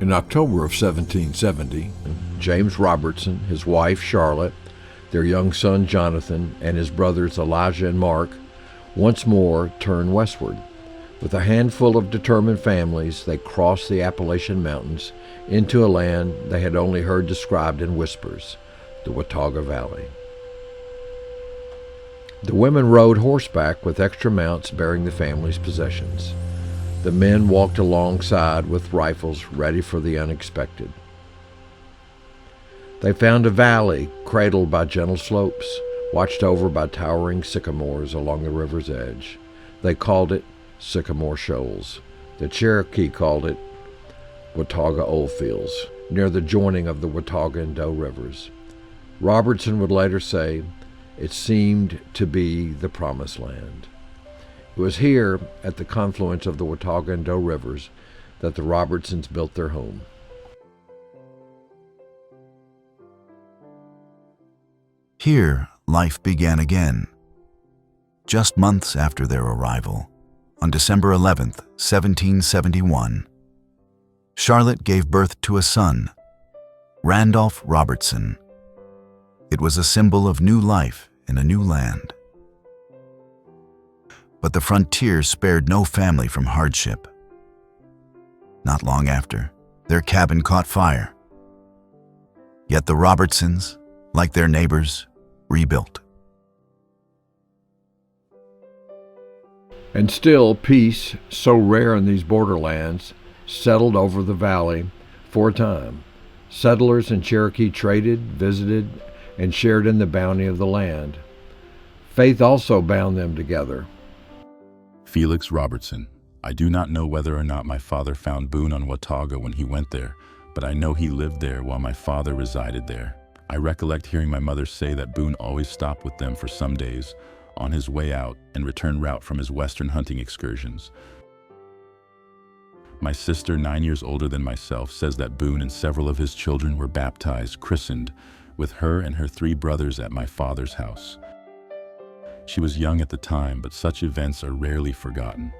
In October of 1770, James Robertson, his wife Charlotte, their young son Jonathan, and his brothers Elijah and Mark once more turned westward. With a handful of determined families, they crossed the Appalachian Mountains into a land they had only heard described in whispers, the Watauga Valley. The women rode horseback with extra mounts bearing the family's possessions. The men walked alongside with rifles ready for the unexpected. They found a valley cradled by gentle slopes, watched over by towering sycamores along the river's edge. They called it Sycamore Shoals. The Cherokee called it Watauga Oldfields, near the joining of the Watauga and Doe Rivers. Robertson would later say, it seemed to be the Promised Land. It was here, at the confluence of the Watauga and Doe Rivers, that the Robertsons built their home. Here, life began again. Just months after their arrival, on December 11th, 1771, Charlotte gave birth to a son, Randolph Robertson. It was a symbol of new life in a new land. But the frontier spared no family from hardship. Not long after, their cabin caught fire. Yet the Robertsons, like their neighbors, rebuilt. And still, peace, so rare in these borderlands, settled over the valley for a time. Settlers and Cherokee traded, visited, and shared in the bounty of the land. Faith also bound them together. Felix Robertson. I do not know whether or not my father found Boone on Watauga when he went there, but I know he lived there while my father resided there. I recollect hearing my mother say that Boone always stopped with them for some days on his way out and return route from his western hunting excursions. My sister, 9 years older than myself, says that Boone and several of his children were baptized, christened, with her and her 3 brothers at my father's house. She was young at the time, but such events are rarely forgotten.